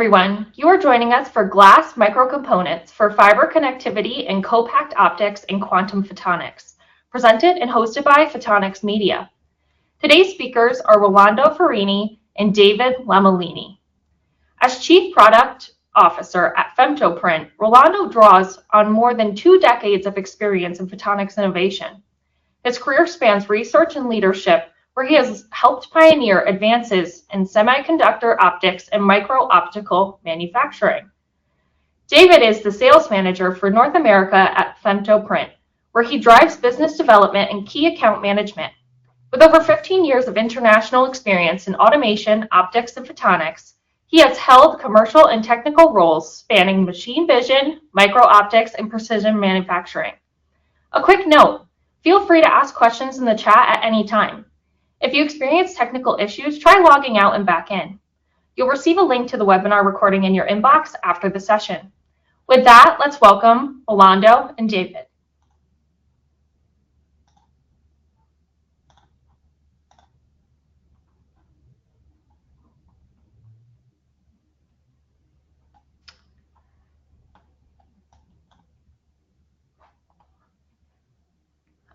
everyone. You are joining us for Glass Microcomponents for Fiber Connectivity and Compact Optics and Quantum Photonics, presented and hosted by Photonics Media. Today's speakers are Rolando Farini and David Lamellini. As Chief Product Officer at Femtoprint, Rolando draws on more than 2 decades of experience in photonics innovation. His career spans research and leadership, where he has helped pioneer advances in semiconductor optics and micro-optical manufacturing. David is the sales manager for North America at Femtoprint, where he drives business development and key account management. With over 15 years of international experience in automation, optics, and photonics, he has held commercial and technical roles spanning machine vision, micro-optics, and precision manufacturing. A quick note, feel free to ask questions in the chat at any time. If you experience technical issues, try logging out and back in. You'll receive a link to the webinar recording in your inbox after the session. With that, let's welcome Rolando and David.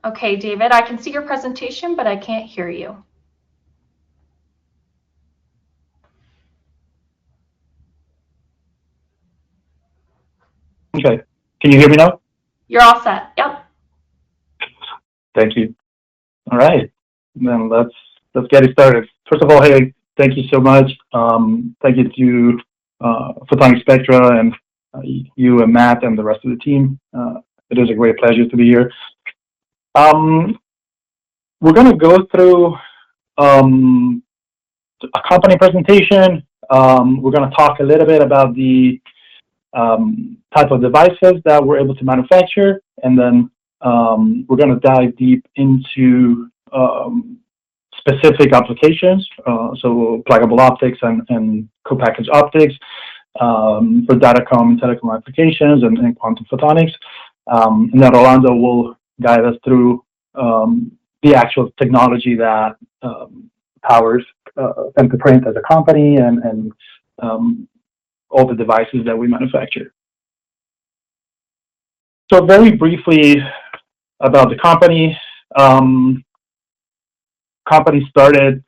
Okay, David, I can see your presentation, but I can't hear you. Okay, can you hear me now? You're all set, yep. Thank you. All right, then let's get it started. First of all, hey, thank you so much. Thank you to Photonics Spectra and you and Matt and the rest of the team. It is a great pleasure to be here. We're going to go through a company presentation. We're going to talk a little bit about the type of devices that we're able to manufacture, and then we're going to dive deep into specific applications, so pluggable optics and co-packaged optics for datacom and telecom applications and quantum photonics. And then Rolando will guide us through the actual technology that powers Femtoprint as a company and all the devices that we manufacture. So very briefly about the company. Company started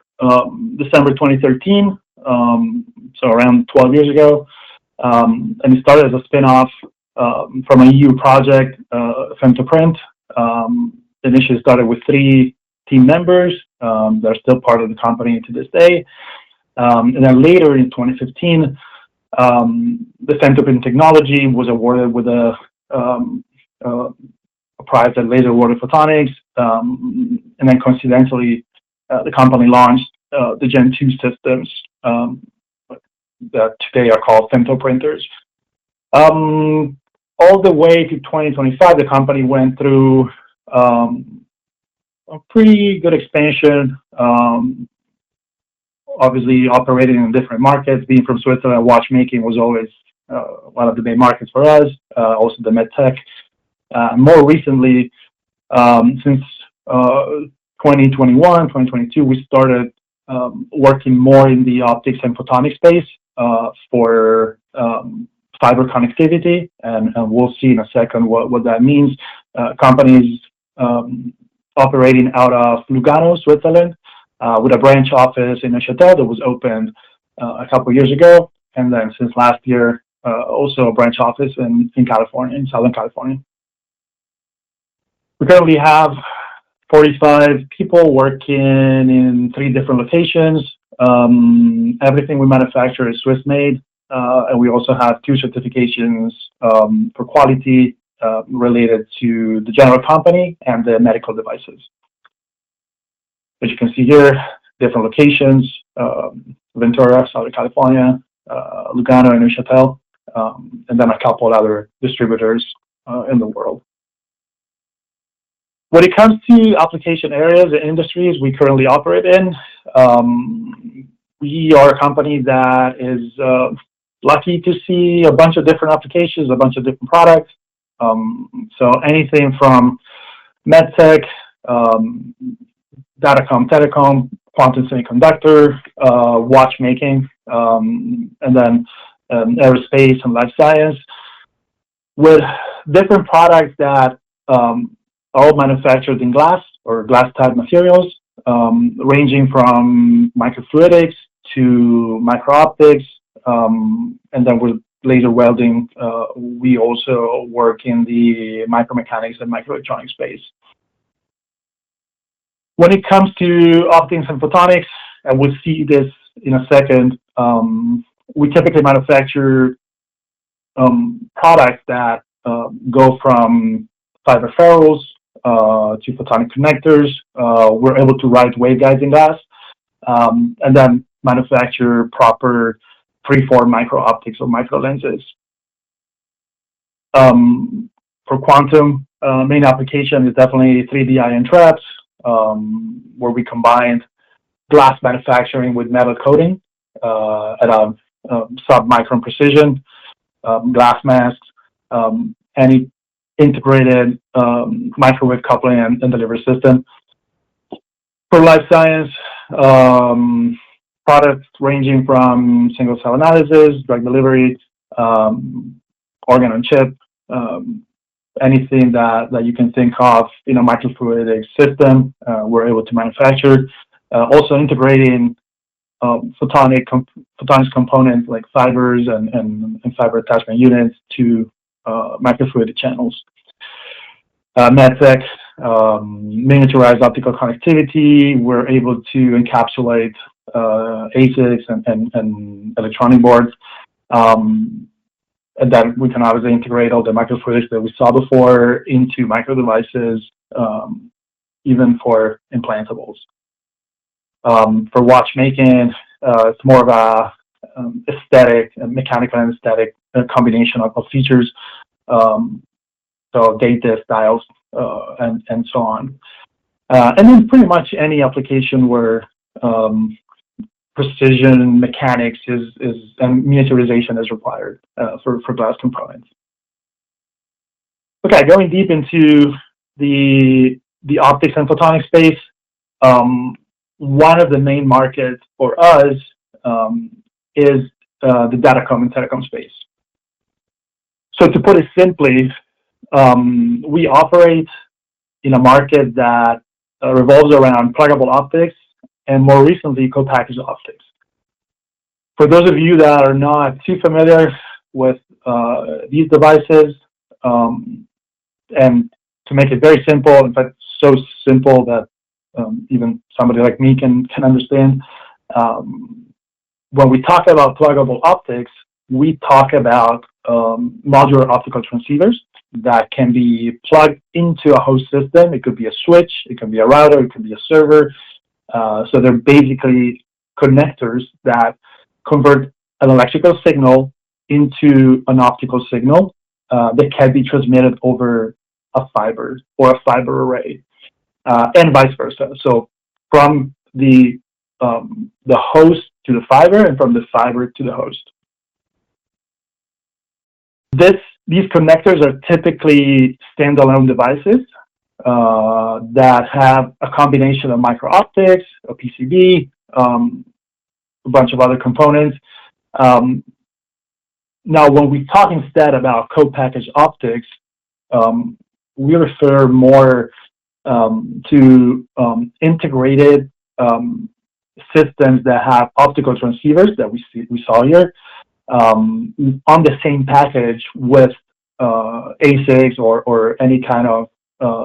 December 2013, so around 12 years ago, and it started as a spin-off from a EU project, Femtoprint. Initially started with 3 team members that are still part of the company to this day. And then later in 2015, the Femtoprint technology was awarded with a prize at Laser Award Photonics, and then coincidentally, the company launched the Gen 2 systems that today are called femtoprinters. All the way to 2025, the company went through a pretty good expansion, obviously operating in different markets. Being from Switzerland, watchmaking was always one of the main markets for us, also the medtech. More recently, since 2021, 2022, we started working more in the optics and photonics space for fiber connectivity, and we'll see in a second what that means. Companies operating out of Lugano, Switzerland, with a branch office in Neuchâtel that was opened a couple of years ago, and then since last year, also a branch office in California, in Southern California. We currently have 45 people working in 3 different locations. Everything we manufacture is Swiss-made, and we also have 2 certifications for quality related to the general company and the medical devices. As you can see here, different locations, Ventura, Southern California, Lugano and Neuchâtel, and then a couple other distributors in the world. When it comes to application areas and industries we currently operate in, we are a company that is lucky to see a bunch of different applications, a bunch of different products. So anything from medtech, datacom, telecom, quantum semiconductor, watchmaking, and then aerospace and life science, with different products that are all manufactured in glass or glass-type materials, ranging from microfluidics to micro-optics, and then with laser welding, we also work in the micromechanics and microelectronics space. When it comes to optics and photonics, and we'll see this in a second, we typically manufacture products that go from fiber ferrules to photonic connectors. We're able to write waveguides in glass, and then manufacture proper freeform micro optics or micro lenses. For quantum, main application is definitely 3D ion traps, where we combined glass manufacturing with metal coating at a sub-micron precision, glass masks, any integrated microwave coupling and delivery system. For life science, products ranging from single cell analysis, drug delivery, organ on chip, anything that you can think of in a microfluidic system, we're able to manufacture. Also integrating photonics components like fibers and fiber attachment units to microfluidic channels. MedTech, miniaturized optical connectivity, we're able to encapsulate ASICs and electronic boards. And then we can obviously integrate all the microfluidics that we saw before into micro devices, even for implantables. For watchmaking, it's more of a aesthetic, mechanical and aesthetic combination of features. So data styles and so on. And then pretty much any application where precision mechanics is and miniaturization is required for glass components. Okay, going deep into the optics and photonics space, one of the main markets for us is the datacom and telecom space. So to put it simply, we operate in a market that revolves around pluggable optics and more recently co-packaged optics. For those of you that are not too familiar with these devices, and to make it very simple, in fact so simple that even somebody like me can understand, when we talk about pluggable optics, we talk about modular optical transceivers that can be plugged into a host system. It could be a switch, it can be a router, it can be a server. So they're basically connectors that convert an electrical signal into an optical signal that can be transmitted over a fiber or a fiber array, and vice versa. So from the host to the fiber and from the fiber to the host. These connectors are typically standalone devices that have a combination of micro optics, a PCB, a bunch of other components. Now, when we talk instead about co-packaged optics, we refer more to integrated systems that have optical transceivers that we saw here on the same package with ASICs or any kind of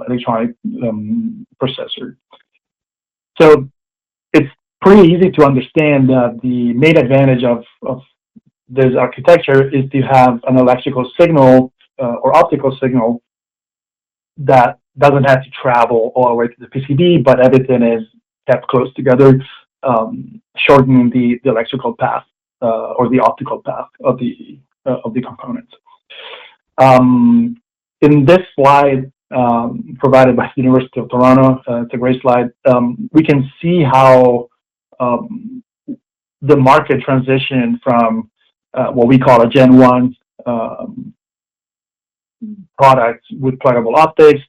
electronic processor. So it's pretty easy to understand that the main advantage of this architecture is to have an electrical signal or optical signal that doesn't have to travel all the way to the PCB, but everything is kept close together, shortening the electrical path or the optical path of the components. In this slide provided by the University of Toronto, it's a great slide. We can see how the market transitioned from what we call a Gen 1 product with pluggable optics,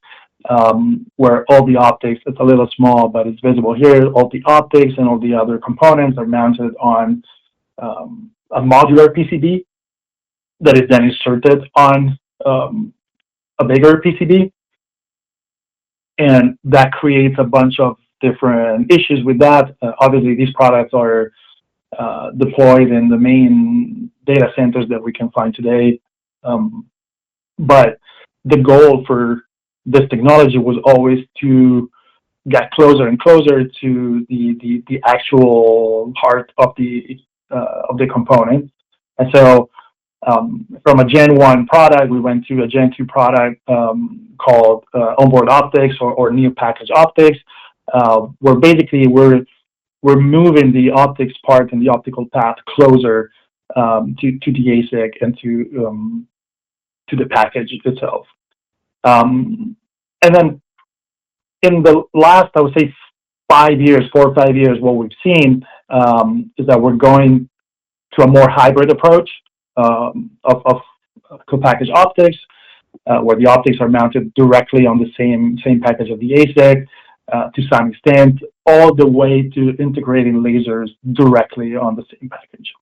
where all the optics, it's a little small, but it's visible here, all the optics and all the other components are mounted on a modular PCB that is then inserted on a bigger PCB, and that creates a bunch of different issues with that. Obviously, these products are deployed in the main data centers that we can find today, but the goal for this technology was always to get closer and closer to the actual heart of the component. And so from a Gen 1 product, we went to a Gen 2 product called onboard optics or new package optics, where basically we're moving the optics part and the optical path closer to the ASIC and to the package itself. And then in the last, I would say, 4 or 5 years, what we've seen is that we're going to a more hybrid approach of co-packaged optics, where the optics are mounted directly on the same package of the ASIC to some extent, all the way to integrating lasers directly on the same package.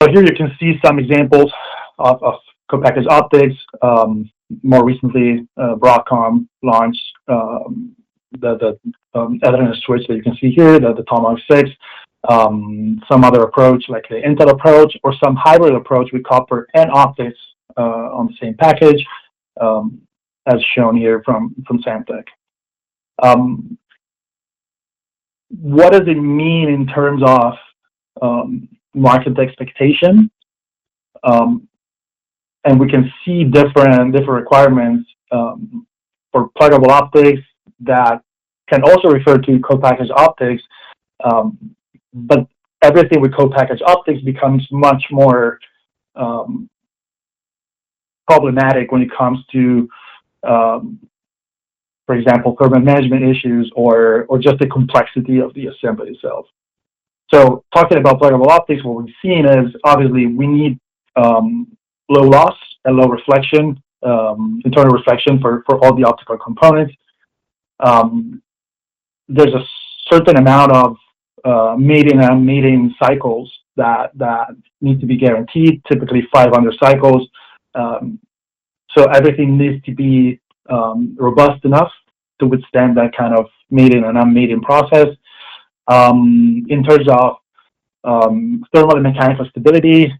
So here you can see some examples of co-packaged optics. More recently, Broadcom launched the Ethernet switch that you can see here, the Tomahawk 6. Some other approach like the Intel approach, or some hybrid approach with copper and optics on the same package, as shown here from Samtec. What does it mean in terms of market expectation? And we can see different requirements for pluggable optics that can also refer to co-packaged optics, but everything with co-packaged optics becomes much more problematic when it comes to, for example, thermal management issues or just the complexity of the assembly itself. So talking about pluggable optics, what we've seen is obviously we need low loss and low reflection, internal reflection for all the optical components. There's a certain amount of mating and unmating cycles that need to be guaranteed, typically 500 cycles. So everything needs to be robust enough to withstand that kind of mating and unmating process. In terms of thermal and mechanical stability,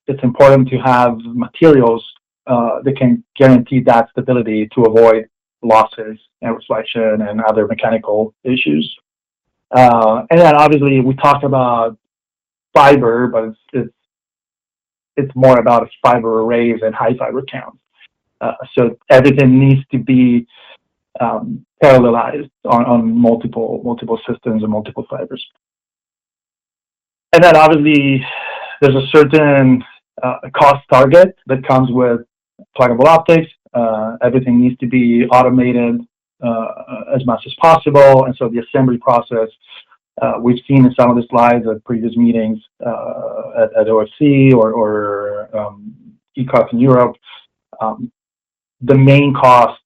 it's important to have materials that can guarantee that stability to avoid losses and reflection and other mechanical issues. And then obviously we talked about fiber, but it's more about fiber arrays and high fiber counts. So everything needs to be parallelized on multiple systems and multiple fibers. And then obviously there's a certain cost target that comes with pluggable optics. Everything needs to be automated as much as possible, and so the assembly process, we've seen in some of the slides at previous meetings at OFC or ECOC in Europe, the main cost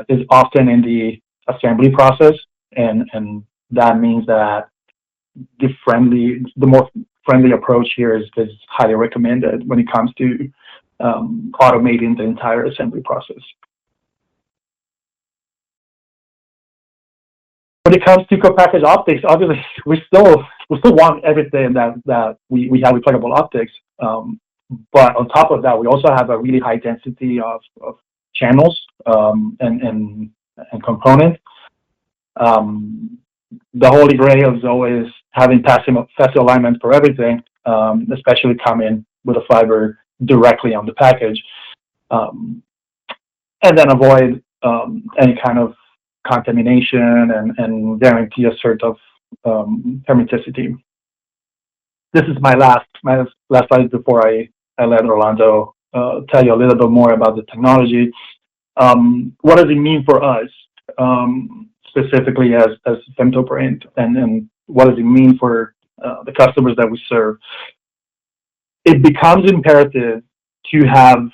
is often in the assembly process, and that means that the more friendly approach here is highly recommended when it comes to automating the entire assembly process. When it comes to co-packaged optics, obviously we still want everything that we have with pluggable optics, but on top of that, we also have a really high density of channels and components. The holy grail is always having passive alignment for everything, especially coming with a fiber directly on the package, and then avoid any kind of contamination and guarantee a sort of hermeticity. This is my last slide before I let Orlando tell you a little bit more about the technology. What does it mean for us, specifically as Femtoprint, and what does it mean for the customers that we serve? It becomes imperative to have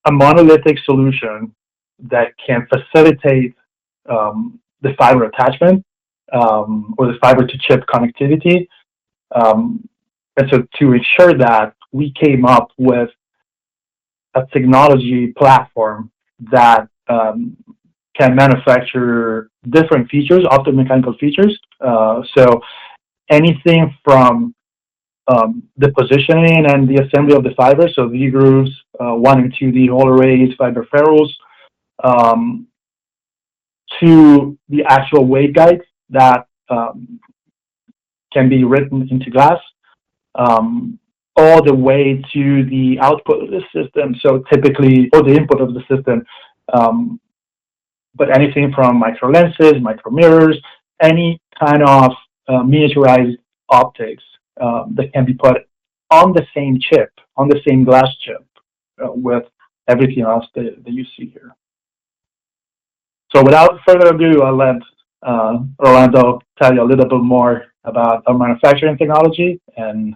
a monolithic solution that can facilitate the fiber attachment or the fiber to chip connectivity And so to ensure that, we came up with a technology platform that can manufacture different features, optomechanical features. So anything from the positioning and the assembly of the fibers, so V-grooves, 1 and 2D hole arrays, fiber ferrules, to the actual waveguides that can be written into glass, all the way to the output of the system. So typically, or the input of the system, but anything from micro lenses, micro mirrors, any kind of miniaturized optics that can be put on the same chip, on the same glass chip, with everything else that you see here. So without further ado, I'll let Orlando tell you a little bit more about our manufacturing technology and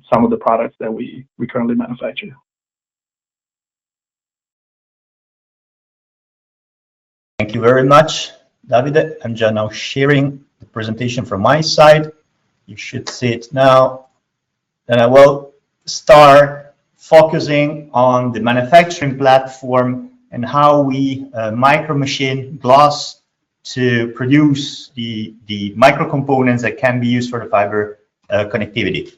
some of the products that we currently manufacture. Thank you very much, Davide. I'm just now sharing the presentation from my side. You should see it now. Then I will start focusing on the manufacturing platform and how we micro machine glass to produce the micro components that can be used for the fiber connectivity.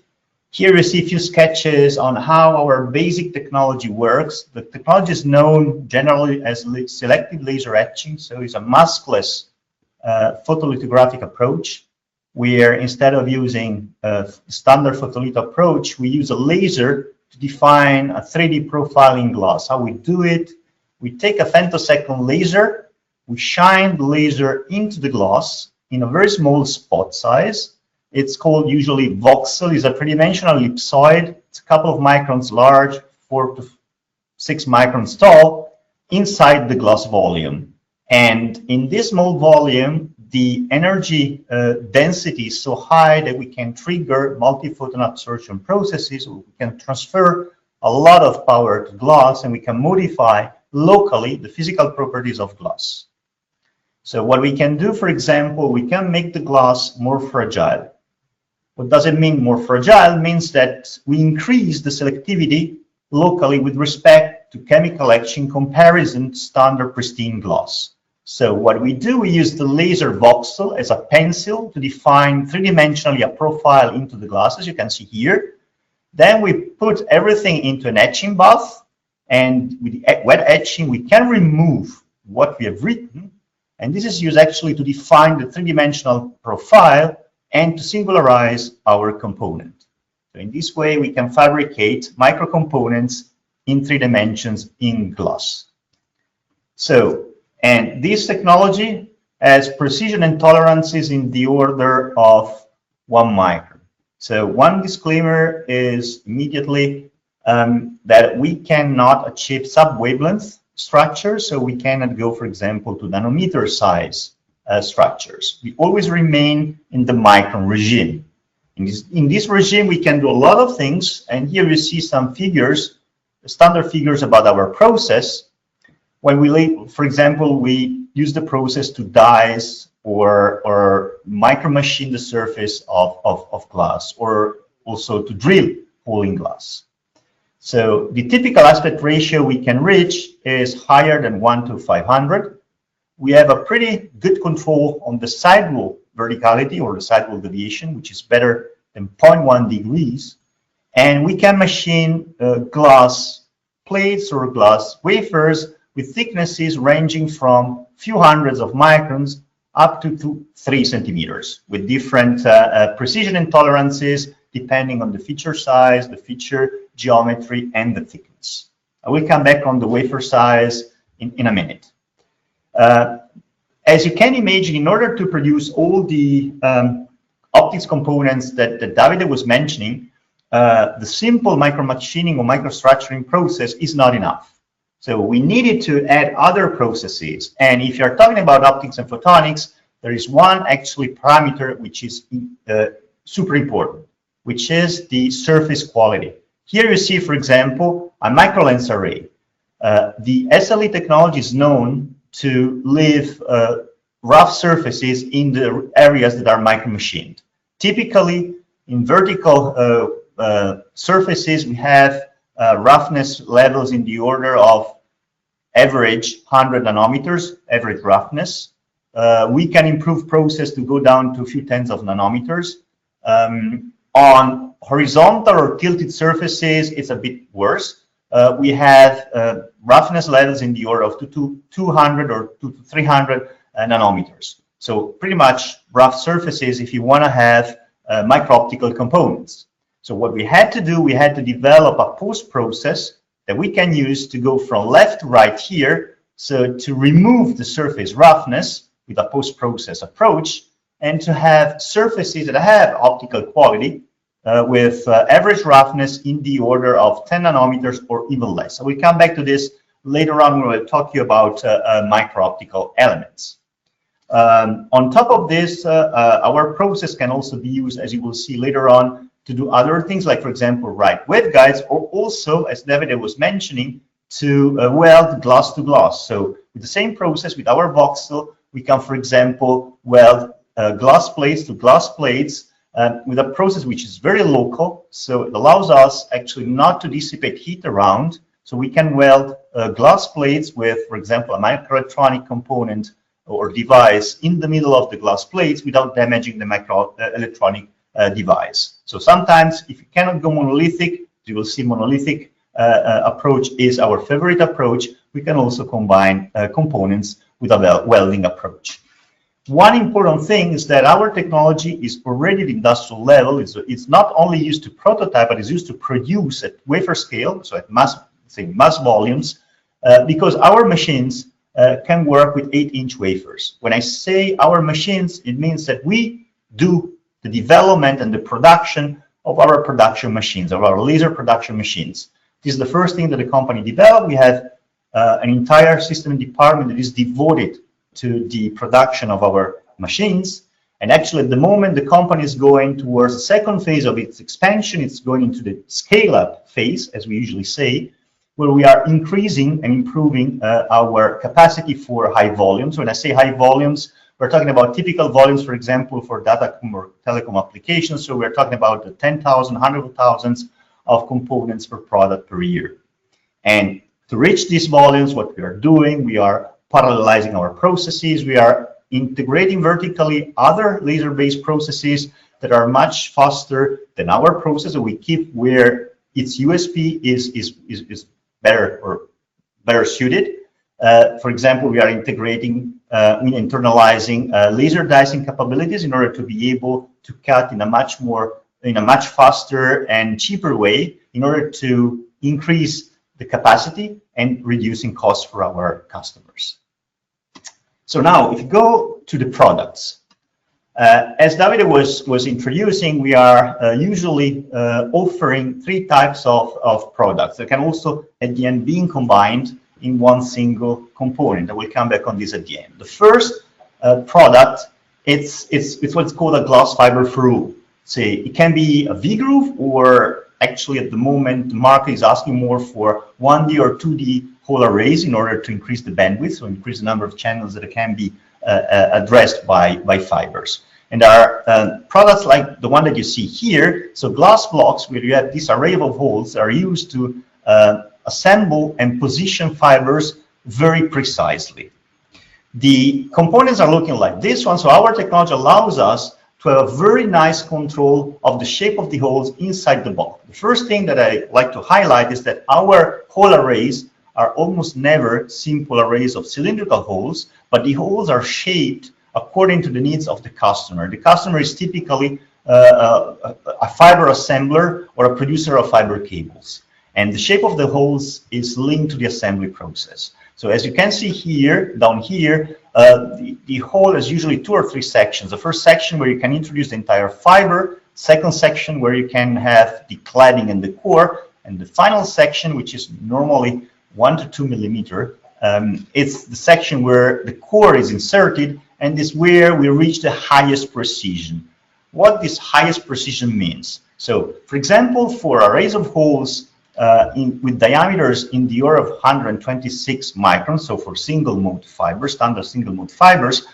Here you see a few sketches on how our basic technology works. The technology is known generally as selective laser etching, so it's a maskless photolithographic approach, where instead of using a standard photolith approach, we use a laser to define a 3D profiling glass. How we do it, we take a femtosecond laser, we shine the laser into the glass in a very small spot size. It's called usually voxel. It's a three-dimensional ellipsoid. It's a couple of microns large, 4 to 6 microns tall, inside the glass volume. And in this small volume, the energy density is so high that we can trigger multi-photon absorption processes. We can transfer a lot of power to glass, and we can modify locally the physical properties of glass. So what we can do, for example, we can make the glass more fragile. What does it mean more fragile? It means that we increase the selectivity locally with respect to chemical etching comparison to standard pristine glass. So what we do, we use the laser voxel as a pencil to define three-dimensionally a profile into the glass, as you can see here. Then we put everything into an etching bath, and with the wet etching, we can remove what we have written, and this is used actually to define the three-dimensional profile and to singularize our component. So in this way, we can fabricate micro components in 3 dimensions in glass. So, and this technology has precision and tolerances in the order of 1 micron. So one disclaimer is immediately that we cannot achieve sub-wavelength structures, so we cannot go, for example, to nanometer size structures. We always remain in the micron regime. In this regime, we can do a lot of things, and here you see some figures, standard figures about our process. When we, for example, we use the process to dice or micro machine the surface of glass, or also to drill hole in glass. So the typical aspect ratio we can reach is higher than 1 to 500. We have a pretty good control on the sidewall verticality or the sidewall deviation, which is better than 0.1 degrees. And we can machine glass plates or glass wafers with thicknesses ranging from few hundreds of microns up to 3 centimeters, with different precision and tolerances depending on the feature size, the feature geometry, and the thickness. I will come back on the wafer size in a minute. As you can imagine, in order to produce all the optics components that Davide was mentioning, the simple micromachining or microstructuring process is not enough. So we needed to add other processes. And if you're talking about optics and photonics, there is one actually parameter which is super important, which is the surface quality. Here you see, for example, a microlens array. The SLE technology is known to leave rough surfaces in the areas that are micro-machined. Typically, In vertical surfaces, we have roughness levels in the order of average 100 nanometers, average roughness. We can improve process to go down to a few tens of nanometers. On horizontal or tilted surfaces, it's a bit worse. We have roughness levels in the order of 200 or 300 nanometers. So pretty much rough surfaces if you want to have micro-optical components. So what we had to do, we had to develop a post-process that we can use to go from left to right here, so to remove the surface roughness with a post-process approach, and to have surfaces that have optical quality with average roughness in the order of 10 nanometers or even less. So we'll come back to this later on when we'll talk to you about micro-optical elements. On top of this, our process can also be used, as you will see later on, to do other things, like, for example, write waveguides, or also, as Davide was mentioning, to weld glass to glass. So with the same process, with our voxel, we can, for example, weld glass plates to glass plates with a process which is very local. So it allows us actually not to dissipate heat around. So we can weld glass plates with, for example, a microelectronic component or device in the middle of the glass plates without damaging the microelectronic device. So sometimes if you cannot go monolithic, you will see monolithic approach is our favorite approach. We can also combine components with a welding approach. One important thing is that our technology is already at industrial level. It's not only used to prototype, but it's used to produce at wafer scale, so at mass volumes, because our machines can work with 8-inch wafers. When I say our machines, it means that we do the development and the production of our production machines, of our laser production machines. This is the first thing that the company developed. We have an entire system department that is devoted to the production of our machines. And actually, at the moment, the company is going towards the second phase of its expansion. It's going into the scale-up phase, as we usually say, where we are increasing and improving our capacity for high volumes. When I say high volumes, we're talking about typical volumes, for example, for data or telecom applications. So we're talking about the 10,000, hundreds of thousands of components per product per year. And to reach these volumes, what we are doing, we are parallelizing our processes. We are integrating vertically other laser-based processes that are much faster than our process. So we keep where its USP is better or better suited. For example, we are integrating, internalizing laser dicing capabilities in order to be able to cut in a much faster and cheaper way in order to increase the capacity and reducing costs for our customers. So now, if you go to the products, as Davide was introducing, we are usually offering 3 types of products that can also, at the end, being combined in one single component. I will come back on this at the end. The first product, it's what's called a glass fiber ferrule. Say it can be a V-groove, or actually at the moment the market is asking more for 1D or 2D whole arrays in order to increase the bandwidth, so increase the number of channels that can be addressed by fibers. And there are products like the one that you see here, so glass blocks where you have this array of holes are used to assemble and position fibers very precisely. The components are looking like this one, so our technology allows us to have a very nice control of the shape of the holes inside the block. The first thing that I like to highlight is that our hole arrays are almost never simple arrays of cylindrical holes, but the holes are shaped according to the needs of the customer. The customer is typically a fiber assembler or a producer of fiber cables. And the shape of the holes is linked to the assembly process. So as you can see here, down here, the hole is usually 2 or 3 sections. The first section where you can introduce the entire fiber, second section where you can have the cladding and the core, and the final section, which is normally 1 to 2 millimeter. It's the section where the core is inserted, and is where we reach the highest precision. What this highest precision means. So, for example, for arrays of holes with diameters in the order of 126 microns, so for single mode fibers, standard single mode fibers,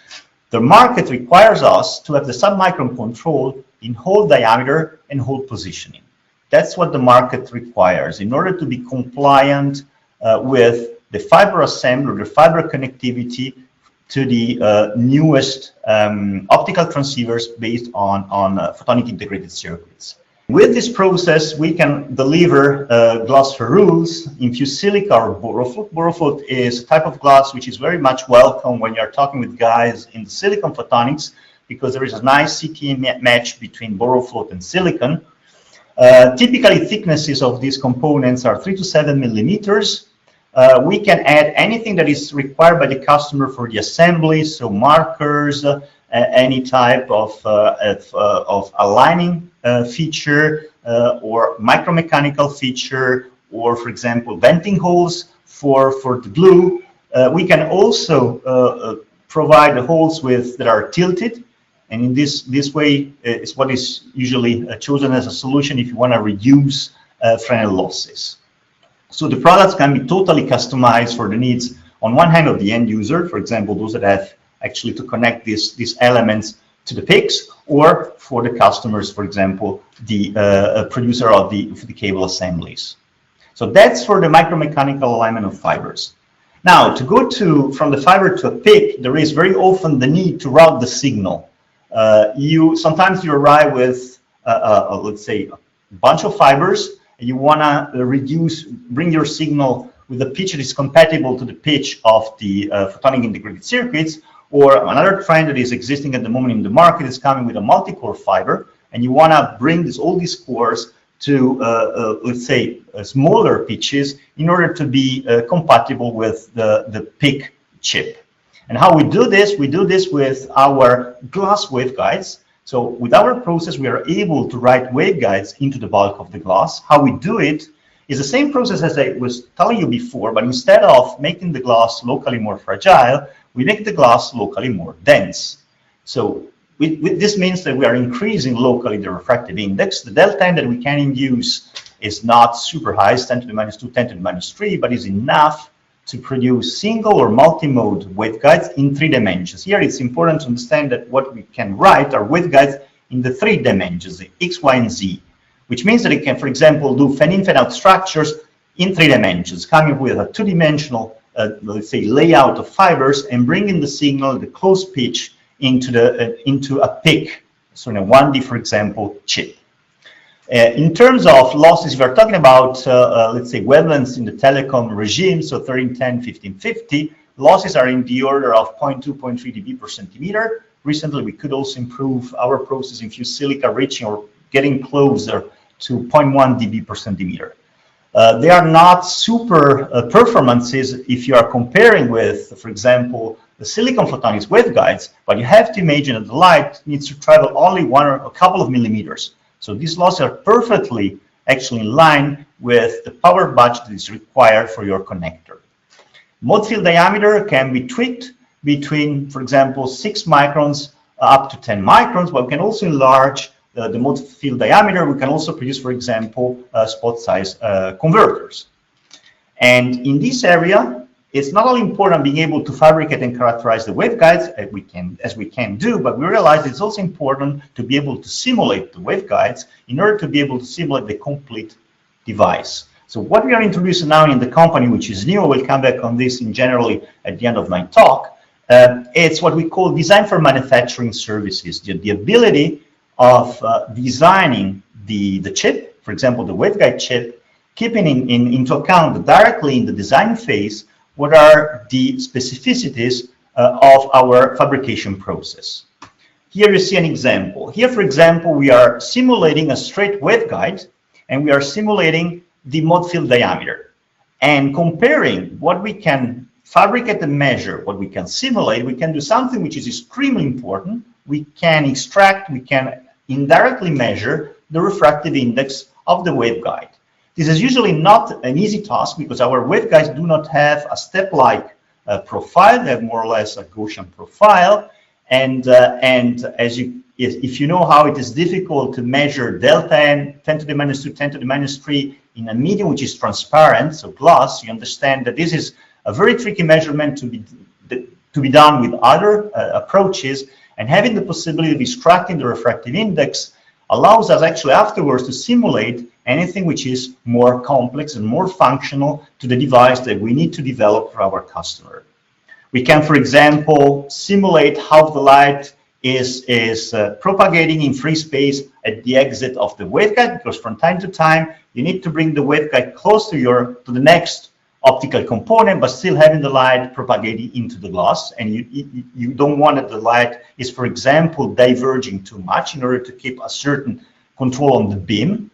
the market requires us to have the submicron control in hole diameter and hole positioning. That's what the market requires in order to be compliant with the fiber assembly or the fiber connectivity to the newest optical transceivers based on photonic integrated circuits. With this process, we can deliver glass ferrules, infused silica, or BoroFloat. BoroFloat is a type of glass which is very much welcome when you're talking with guys in the silicon photonics, because there is a nice CTA match between BoroFloat and silicon. Typically, thicknesses of these components are 3 to 7 millimeters. We can add anything that is required by the customer for the assembly, so markers, any type of aligning feature or micromechanical feature, or for example venting holes for the glue. We can also provide the holes that are tilted, and in this way is what is usually chosen as a solution if you want to reduce Fresnel losses. So the products can be totally customized for the needs on one hand of the end user, for example those that have actually to connect these elements to the PICs, or for the customers, for example, the producer of the cable assemblies. So that's for the micromechanical alignment of fibers. Now, to go from the fiber to a PIC, there is very often the need to route the signal. Sometimes you arrive with, let's say, a bunch of fibers, and you want to bring your signal with a pitch that is compatible to the pitch of the photonic integrated circuits. Or another trend that is existing at the moment in the market is coming with a multi-core fiber, and you want to bring all these cores to, let's say, smaller pitches in order to be compatible with the PIC chip. And how we do this with our glass waveguides. So with our process, we are able to write waveguides into the bulk of the glass. How we do it is the same process as I was telling you before, but instead of making the glass locally more fragile, we make the glass locally more dense. So this means that we are increasing locally the refractive index. The delta N that we can induce is not super high, it's 10 to the minus 2, 10 to the minus 3, but is enough to produce single or multi-mode waveguides in 3 dimensions. Here it's important to understand that what we can write are waveguides in the 3 dimensions, the X, Y, and Z, which means that it can, for example, do fan-in, fan-out structures in 3 dimensions, coming with a 2-dimensional let's say layout of fibers and bringing the signal, the close pitch into a PIC, so in a 1D, for example, chip. In terms of losses, we are talking about, let's say, wavelengths in the telecom regime, so 1310, 1550. Losses are in the order of 0.2, 0.3 dB per centimeter. Recently, we could also improve our process in fused silica, reaching or getting closer to 0.1 dB per centimeter. They are not super performances if you are comparing with, for example, the silicon photonics waveguides, but you have to imagine that the light needs to travel only 1 or a couple of millimeters. So these losses are perfectly actually in line with the power budget that is required for your connector. Mode field diameter can be tweaked between, for example, 6 microns up to 10 microns, but we can also enlarge the mode field diameter. We can also produce, for example, spot size converters. And in this area, it's not only important being able to fabricate and characterize the waveguides as we can do, but we realize it's also important to be able to simulate the waveguides in order to be able to simulate the complete device. So what we are introducing now in the company, which is new, I will come back on this in generally at the end of my talk, it's what we call design for manufacturing services, the ability of designing the chip, for example, the waveguide chip, keeping into account directly in the design phase what are the specificities of our fabrication process. Here you see an example. Here, for example, we are simulating a straight waveguide, and we are simulating the mode field diameter. And comparing what we can fabricate and measure, what we can simulate, we can do something which is extremely important. We can extract, we can indirectly measure the refractive index of the waveguide. This is usually not an easy task because our waveguides do not have a step-like profile. They have more or less a Gaussian profile. And if you know how it is difficult to measure delta N, 10 to the minus 2, 10 to the minus 3 in a medium which is transparent, so glass, you understand that this is a very tricky measurement to be done with other approaches, and having the possibility of extracting the refractive index allows us actually afterwards to simulate anything which is more complex and more functional to the device that we need to develop for our customer. We can, for example, simulate how the light is propagating in free space at the exit of the waveguide, because from time to time you need to bring the waveguide close to the next optical component, but still having the light propagating into the glass. And you don't want that the light is, for example, diverging too much in order to keep a certain control on the beam.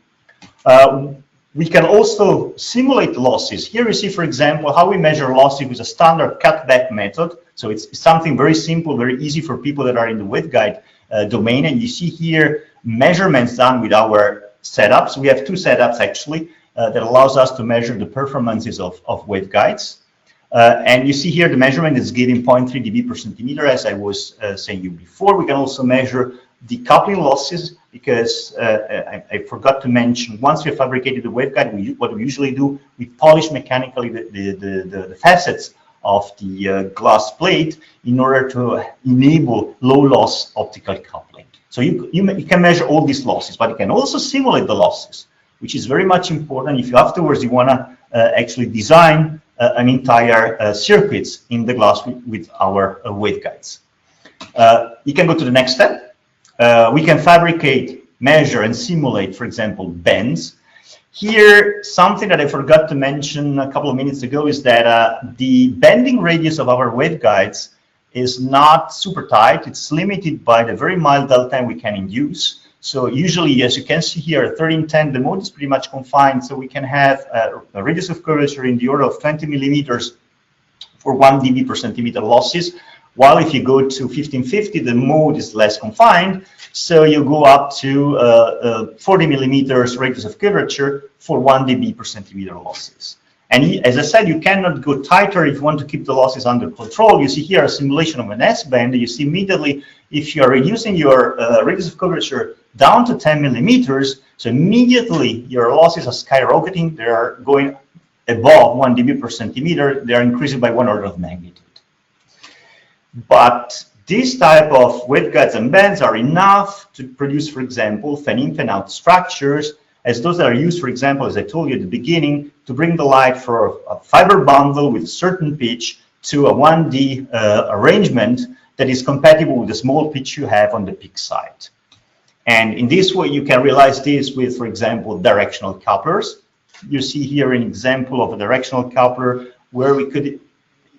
We can also simulate losses. Here you see, for example, how we measure losses with a standard cutback method. So it's something very simple, very easy for people that are in the waveguide domain. And you see here measurements done with our setups. We have two setups actually that allows us to measure the performances of waveguides. And you see here the measurement is given 0.3 dB per centimeter, as I was saying you before. We can also measure decoupling losses, because I forgot to mention, once we have fabricated the waveguide, what we usually do, we polish mechanically the facets of the glass plate in order to enable low loss optical coupling. So you can measure all these losses, but you can also simulate the losses, which is very much important if you afterwards you want to actually design an entire circuits in the glass with our waveguides. You can go to the next step. We can fabricate, measure, and simulate, for example, bends. Here, something that I forgot to mention a couple of minutes ago is that the bending radius of our waveguides is not super tight. It's limited by the very mild delta we can induce. So usually, as you can see here, 1310, the mode is pretty much confined. So we can have a radius of curvature in the order of 20 millimeters for 1 dB per centimeter losses. While if you go to 1550, the mode is less confined, so you go up to 40 millimeters radius of curvature for 1 dB per centimeter losses. And as I said, you cannot go tighter if you want to keep the losses under control. You see here a simulation of an S-band. You see immediately if you are reducing your radius of curvature down to 10 millimeters, so immediately your losses are skyrocketing. They are going above 1 dB per centimeter. They are increasing by 1 order of magnitude. But this type of waveguides and bands are enough to produce, for example, fan-in, fan-out structures, as those that are used, for example, as I told you at the beginning, to bring the light for a fiber bundle with a certain pitch to a 1D arrangement that is compatible with the small pitch you have on the peak side. And in this way, you can realize this with, for example, directional couplers. You see here an example of a directional coupler where we could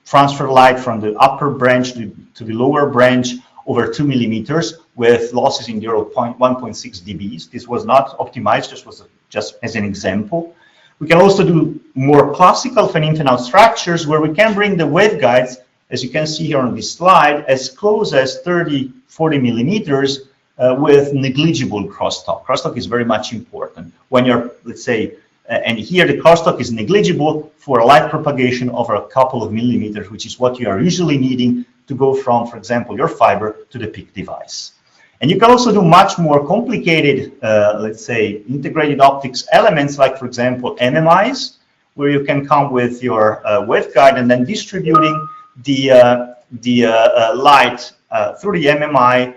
transfer light from the upper branch to the lower branch over 2 millimeters with losses in the order of 1.6 dBs. This was not optimized, this was just as an example. We can also do more classical fan-in, fan-out structures where we can bring the waveguides, as you can see here on this slide, as close as 30, 40 millimeters with negligible crosstalk. Crosstalk is very much important when you're, let's say, and here the crosstalk is negligible for a light propagation over a couple of millimeters, which is what you are usually needing to go from, for example, your fiber to the peak device. And you can also do much more complicated, let's say, integrated optics elements, like, for example, MMIs, where you can come with your waveguide and then distributing the light through the MMI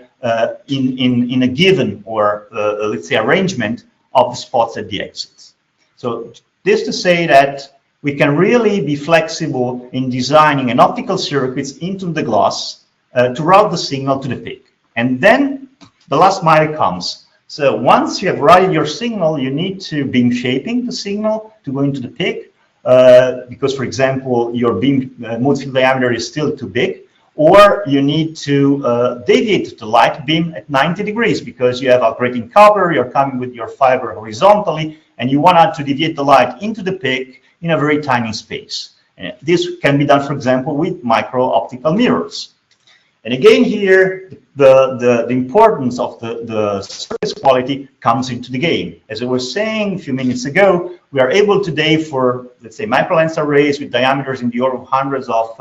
in a given or, let's say, arrangement of the spots at the exits. So this to say that we can really be flexible in designing an optical circuits into the glass to route the signal to the peak. And then the last mile comes. So once you have routed your signal, you need to beam shaping the signal to go into the peak because, for example, your beam mode field diameter is still too big, or you need to deviate the light beam at 90 degrees because you have a grating cover, you're coming with your fiber horizontally, and you want to deviate the light into the peak in a very tiny space. And this can be done, for example, with micro-optical mirrors. And again here, the importance of the surface quality comes into the game. As I was saying a few minutes ago, we are able today for, let's say, microlens arrays with diameters in the order of hundreds of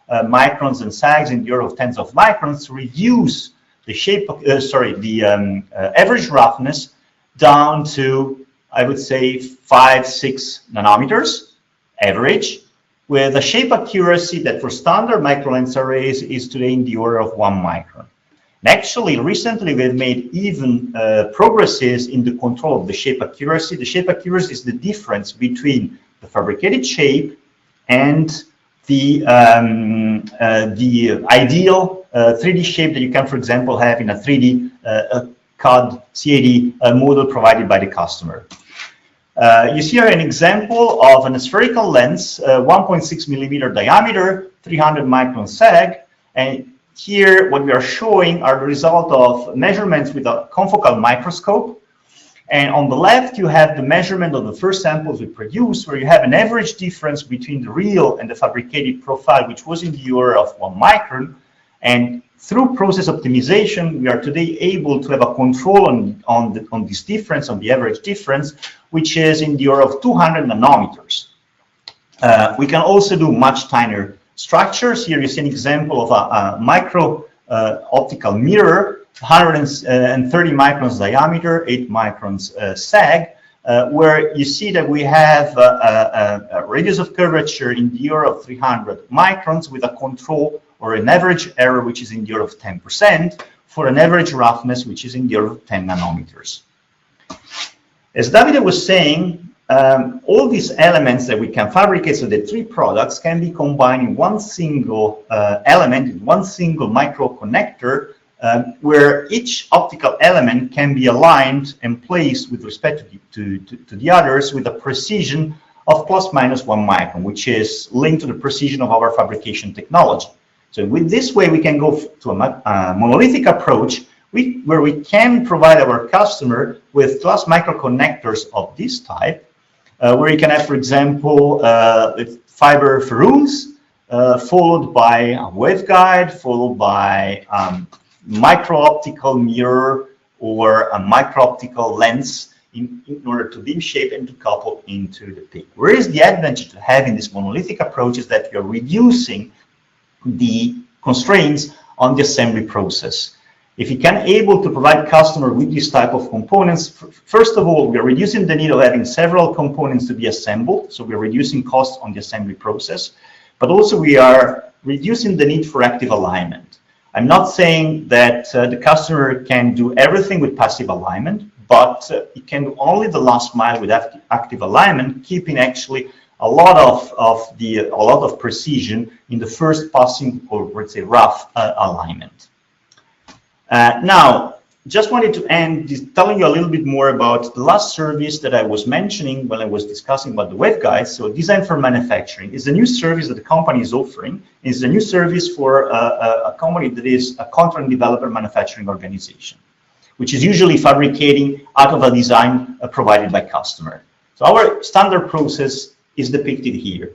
microns and sags in the order of tens of microns to reduce the shape of, average roughness down to, I would say, 5-6 nanometers average, with a shape accuracy that for standard microlens arrays is today in the order of 1 micron. And actually, recently we've made even progresses in the control of the shape accuracy. The shape accuracy is the difference between the fabricated shape and the ideal 3D shape that you can, for example, have in a 3D CAD model provided by the customer. You see here an example of a spherical lens, 1.6 millimeter diameter, 300 micron sag, and here what we are showing are the result of measurements with a confocal microscope. And on the left, you have the measurement of the first samples we produced, where you have an average difference between the real and the fabricated profile, which was in the order of 1 micron. And through process optimization, we are today able to have a control on this difference, on the average difference, which is in the order of 200 nanometers. We can also do much tinier structures. Here you see an example of a micro optical mirror, 130 microns diameter, 8 microns sag, where you see that we have a radius of curvature in the order of 300 microns with a control or an average error which is in the order of 10% for an average roughness which is in the order of 10 nanometers. As Davide was saying, all these elements that we can fabricate, so the 3 products can be combined in one single element, in one single micro connector, where each optical element can be aligned and placed with respect to the others with a precision of plus minus 1 micron, which is linked to the precision of our fabrication technology. So with this way, we can go to a monolithic approach where we can provide our customer with glass micro connectors of this type, where you can have, for example, fiber ferrules, followed by a waveguide, followed by micro-optical mirror or a micro-optical lens in order to beam shape and to couple into the PIC. Where is the advantage of having this monolithic approach is that you're reducing the constraints on the assembly process. If you can able to provide customer with this type of components, first of all, we are reducing the need of having several components to be assembled, so we're reducing costs on the assembly process, but also we are reducing the need for active alignment. I'm not saying that the customer can do everything with passive alignment, but it can do only the last mile with active alignment, keeping actually a lot of precision in the first passing, or let's say rough alignment. Now, just wanted to end telling you a little bit more about the last service that I was mentioning when I was discussing about the waveguides. So Design for Manufacturing is a new service that the company is offering. It's a new service for a company that is a contract developer manufacturing organization, which is usually fabricating out of a design provided by customer. So our standard process is depicted here.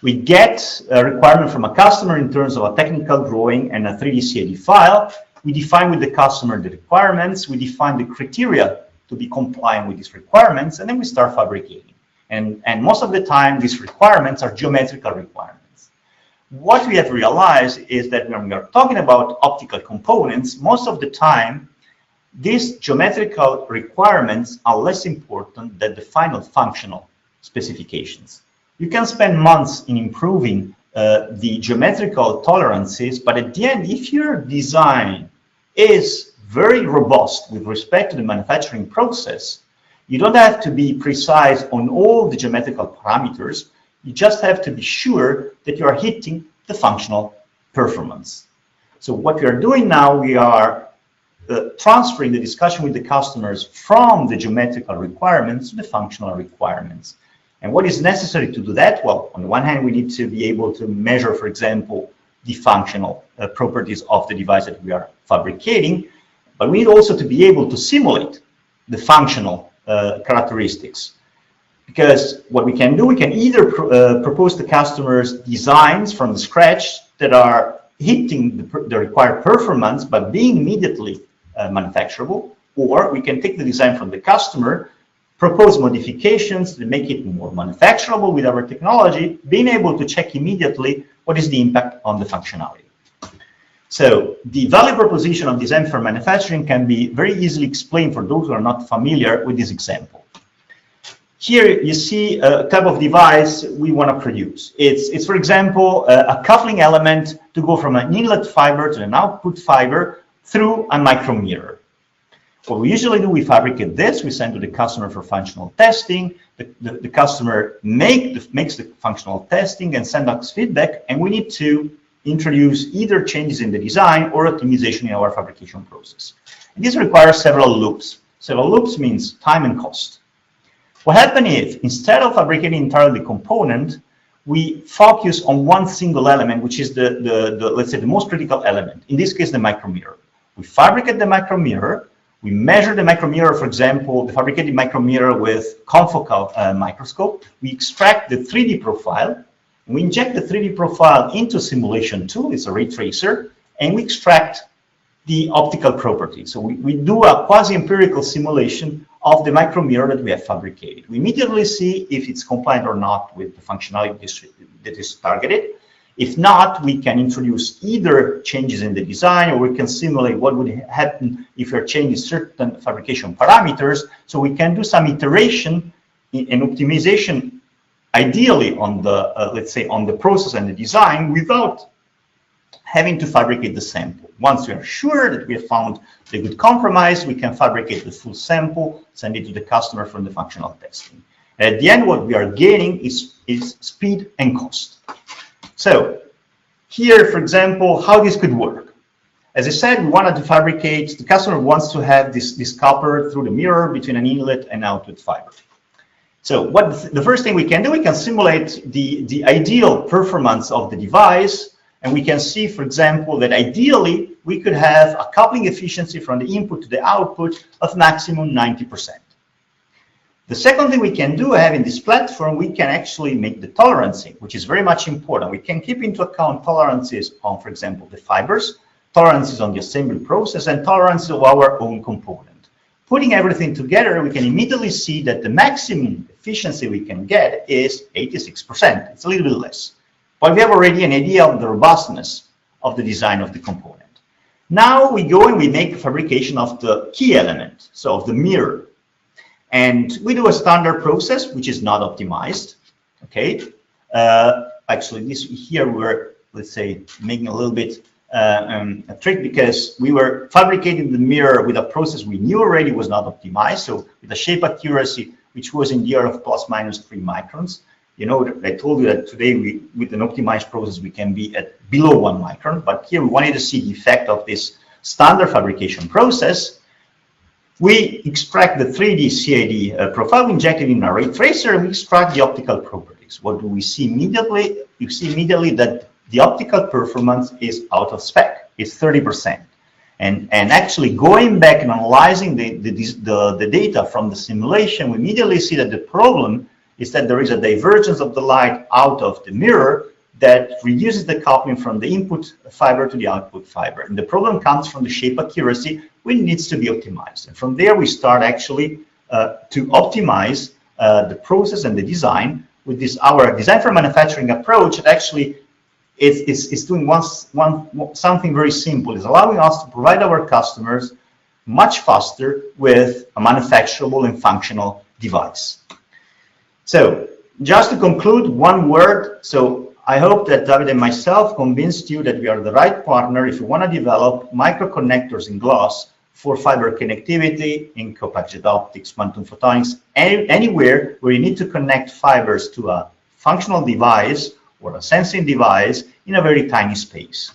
We get a requirement from a customer in terms of a technical drawing and a 3D CAD file. We define with the customer the requirements, we define the criteria to be compliant with these requirements, and then we start fabricating. And most of the time, these requirements are geometrical requirements. What we have realized is that when we are talking about optical components, most of the time, these geometrical requirements are less important than the final functional specifications. You can spend months in improving the geometrical tolerances, but at the end, if your design is very robust with respect to the manufacturing process, you don't have to be precise on all the geometrical parameters. You just have to be sure that you are hitting the functional performance. So what we are doing now, we are transferring the discussion with the customers from the geometrical requirements to the functional requirements. And what is necessary to do that? Well, on the one hand, we need to be able to measure, for example, the functional properties of the device that we are fabricating, but we need also to be able to simulate the functional characteristics. Because what we can do, we can either propose to customers designs from scratch that are hitting the required performance but being immediately manufacturable, or we can take the design from the customer, propose modifications to make it more manufacturable with our technology, being able to check immediately what is the impact on the functionality. So the value proposition of Design for Manufacturing can be very easily explained for those who are not familiar with this example. Here you see a type of device we want to produce. It's for example, a coupling element to go from an inlet fiber to an output fiber through a micrometer. What we usually do, we fabricate this, we send to the customer for functional testing. The customer makes the functional testing and send us feedback, and we need to introduce either changes in the design or optimization in our fabrication process. And this requires several loops. Several loops means time and cost. What happens if, instead of fabricating entirely the component, we focus on one single element, which is let's say, the most critical element, in this case, the micrometer. We fabricate the micrometer, we measure the micrometer, for example, the fabricated micrometer with confocal microscope. We extract the 3D profile. We inject the 3D profile into a simulation tool. It's a ray tracer, and we extract the optical properties. So we do a quasi-empirical simulation of the micrometer that we have fabricated. We immediately see if it's compliant or not with the functionality that is targeted. If not, we can introduce either changes in the design, or we can simulate what would happen if you're changing certain fabrication parameters. So we can do some iteration and optimization, ideally on the, let's say, on the process and the design, without having to fabricate the sample. Once we are sure that we have found the good compromise, we can fabricate the full sample, send it to the customer from the functional testing. And at the end, what we are gaining is speed and cost. So here, for example, how this could work. As I said, we wanted to fabricate, the customer wants to have this copper through the mirror between an inlet and outlet fiber. So the first thing we can do, we can simulate the ideal performance of the device, and we can see, for example, that ideally we could have a coupling efficiency from the input to the output of maximum 90%. The second thing we can do, having this platform, we can actually make the tolerancing, which is very much important. We can keep into account tolerances on, for example, the fibers, tolerances on the assembly process, and tolerances of our own component. Putting everything together, we can immediately see that the maximum efficiency we can get is 86%. It's a little bit less. But we have already an idea of the robustness of the design of the component. Now we go and we make fabrication of the key element, so of the mirror. And we do a standard process, which is not optimized, okay? Actually, this here we're, let's say, making a little bit a trick, because we were fabricating the mirror with a process we knew already was not optimized. So with a shape accuracy, which was in the order of plus minus 3 microns. You know, I told you that today with an optimized process, we can be at below 1 micron, but here we wanted to see the effect of this standard fabrication process. We extract the 3D CAD profile, we inject it in a ray tracer, and we extract the optical properties. What do we see immediately? You see immediately that the optical performance is out of spec. It's 30%. And actually going back and analyzing the data from the simulation, we immediately see that the problem is that there is a divergence of the light out of the mirror that reduces the coupling from the input fiber to the output fiber. And the problem comes from the shape accuracy, which needs to be optimized. And from there, we start actually to optimize the process and the design with this, our design for manufacturing approach that actually is doing something very simple. It's allowing us to provide our customers much faster with a manufacturable and functional device. So just to conclude, one word. So I hope that David and myself convinced you that we are the right partner if you want to develop microconnectors in glass for fiber connectivity in co-packaged optics, quantum photonics, anywhere where you need to connect fibers to a functional device or a sensing device in a very tiny space.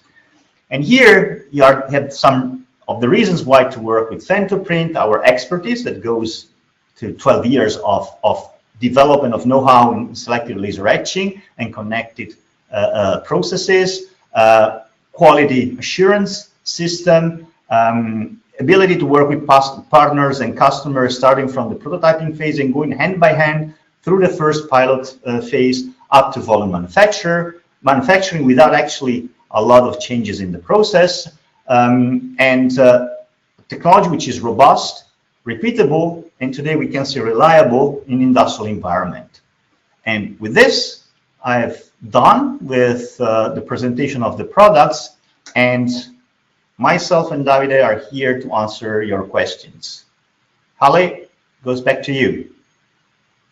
And here you have some of the reasons why to work with Femtoprint, our expertise that goes to 12 years of development of know-how in selective laser etching and connected processes, quality assurance system, ability to work with partners and customers starting from the prototyping phase and going hand by hand through the first pilot phase up to volume manufacturing without actually a lot of changes in the process, and technology which is robust, repeatable, and today we can say reliable in industrial environment. And with this, I've done with the presentation of the products, and myself and Davide are here to answer your questions. Halle, goes back to you.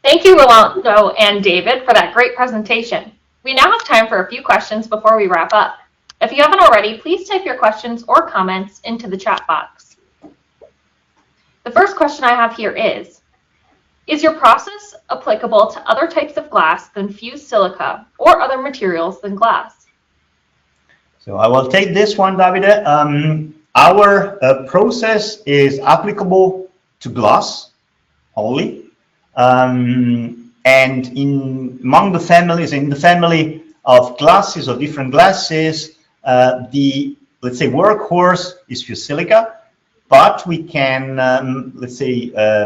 Thank you, Rolando and David, for that great presentation. We now have time for a few questions before we wrap up. If you haven't already, please type your questions or comments into the chat box. The first question I have here is your process applicable to other types of glass than fused silica or other materials than glass? So I will take this one, Davide. Our process is applicable to glass only. And among the families, in the family of glasses, of different glasses, let's say, workhorse is fused silica, but we can,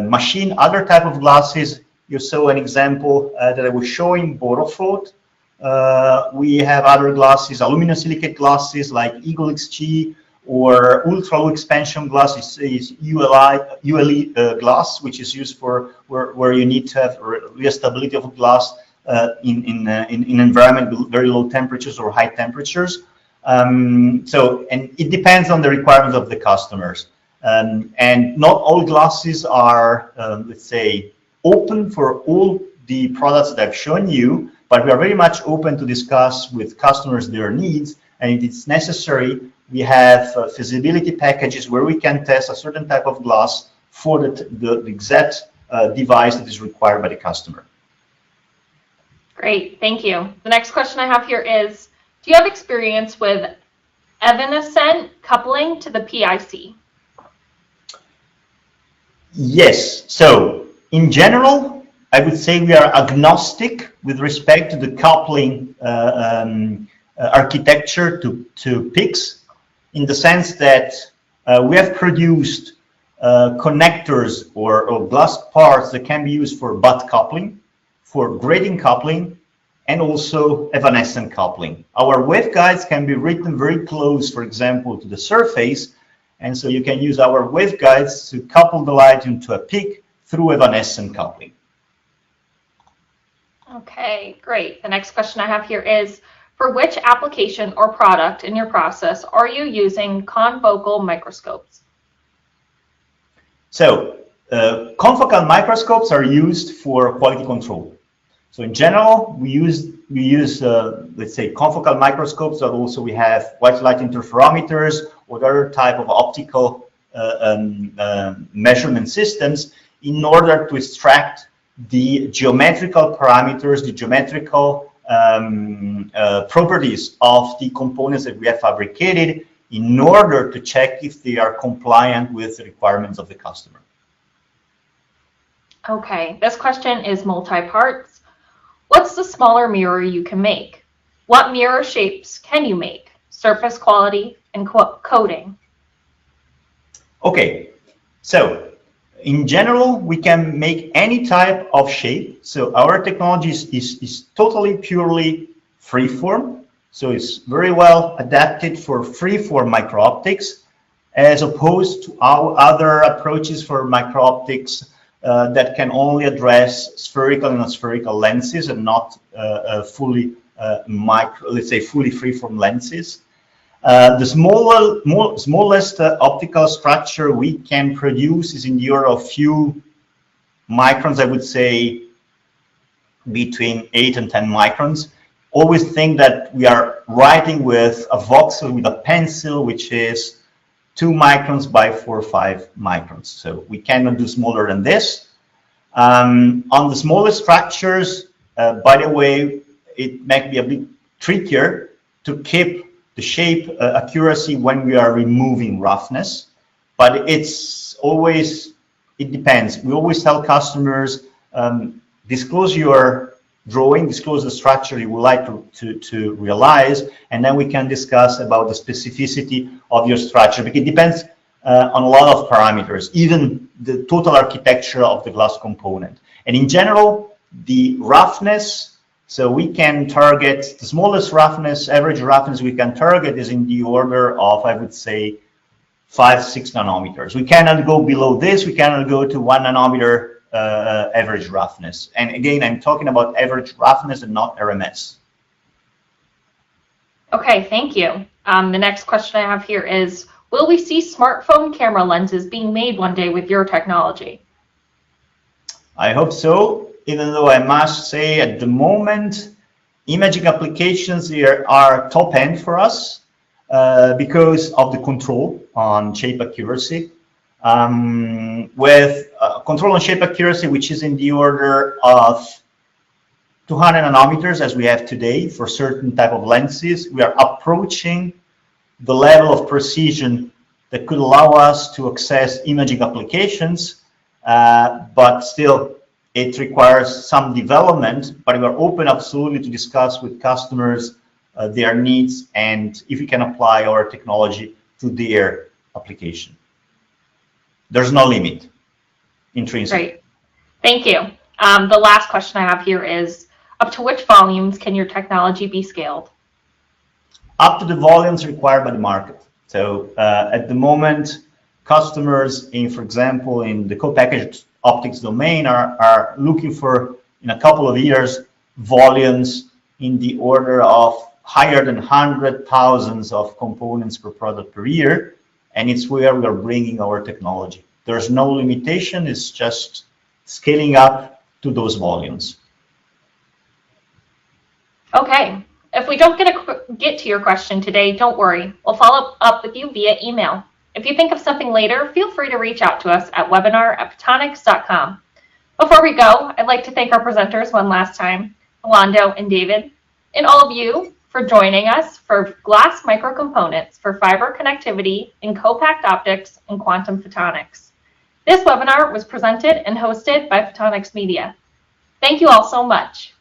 machine other type of glasses. You saw an example that I was showing, Borofloat. We have other glasses, aluminosilicate glasses like Eagle XG, or ultra low expansion glass is ULE glass, which is used for where you need to have restability of glass in environment with very low temperatures or high temperatures. And it depends on the requirements of the customers. And not all glasses are, let's say, open for all the products that I've shown you, but we are very much open to discuss with customers their needs, and if it's necessary, we have feasibility packages where we can test a certain type of glass for the exact device that is required by the customer. Great, thank you. The next question I have here is, do you have experience with evanescent coupling to the PIC? Yes, so in general, I would say we are agnostic with respect to the coupling architecture to PICs, in the sense that we have produced connectors or glass parts that can be used for butt coupling, for grating coupling, and also evanescent coupling. Our waveguides can be written very close, for example, to the surface, and so you can use our waveguides to couple the light into a PIC through evanescent coupling. Okay, great. The next question I have here is, for which application or product in your process are you using confocal microscopes? So, confocal microscopes are used for quality control. So in general, we use let's say, confocal microscopes, but also we have white light interferometers or other type of optical measurement systems in order to extract the geometrical parameters, the geometrical properties of the components that we have fabricated in order to check if they are compliant with the requirements of the customer. Okay, this question is multi-parts. What's the smaller mirror you can make? What mirror shapes can you make? Surface quality and coating. Okay, so in general, we can make any type of shape. So our technology is totally purely freeform. So it's very well adapted for freeform micro-optics, as opposed to our other approaches for micro-optics that can only address spherical and aspherical lenses and not fully let's say, fully freeform lenses. The smallest optical structure we can produce is in the order of few microns, I would say between 8 and 10 microns. Always think that we are writing with a voxel, with a pencil, which is 2 microns by 4 or 5 microns. So we cannot do smaller than this. On the smallest structures, by the way, it might be a bit trickier to keep the shape accuracy when we are removing roughness, but it's always, it depends. We always tell customers, disclose your drawing, disclose the structure you would like to realize, and then we can discuss about the specificity of your structure, because it depends on a lot of parameters, even the total architecture of the glass component. And in general, the roughness, so we can target the smallest roughness, average roughness we can target is in the order of, I would say, 5-6 nanometers. We cannot go below this. We cannot go to 1 nanometer average roughness. And again, I'm talking about average roughness and not RMS. Okay, thank you. The next question I have here is, will we see smartphone camera lenses being made one day with your technology? I hope so, even though I must say at the moment, imaging applications here are top end for us. because of the control on shape accuracy. With control on shape accuracy, which is in the order of 200 nanometers as we have today for certain type of lenses, we are approaching the level of precision that could allow us to access imaging applications, but still it requires some development, but we are open absolutely to discuss with customers their needs and if we can apply our technology to their application. There's no limit intrinsic. Great. Thank you. The last question I have here is, up to which volumes can your technology be scaled? Up to the volumes required by the market. So at the moment, customers in, for example, in the co-packaged optics domain are looking for, in a couple of years, volumes in the order of higher than 100,000 of components per product per year. And it's where we are bringing our technology. There's no limitation, it's just scaling up to those volumes. Okay. If we don't get to your question today, don't worry. We'll follow up with you via email. If you think of something later, feel free to reach out to us at webinar@photonics.com. Before we go, I'd like to thank our presenters one last time, Rolando and David, and all of you for joining us for glass microcomponents for fiber connectivity in co-packed optics and quantum photonics. This webinar was presented and hosted by Photonics Media. Thank you all so much.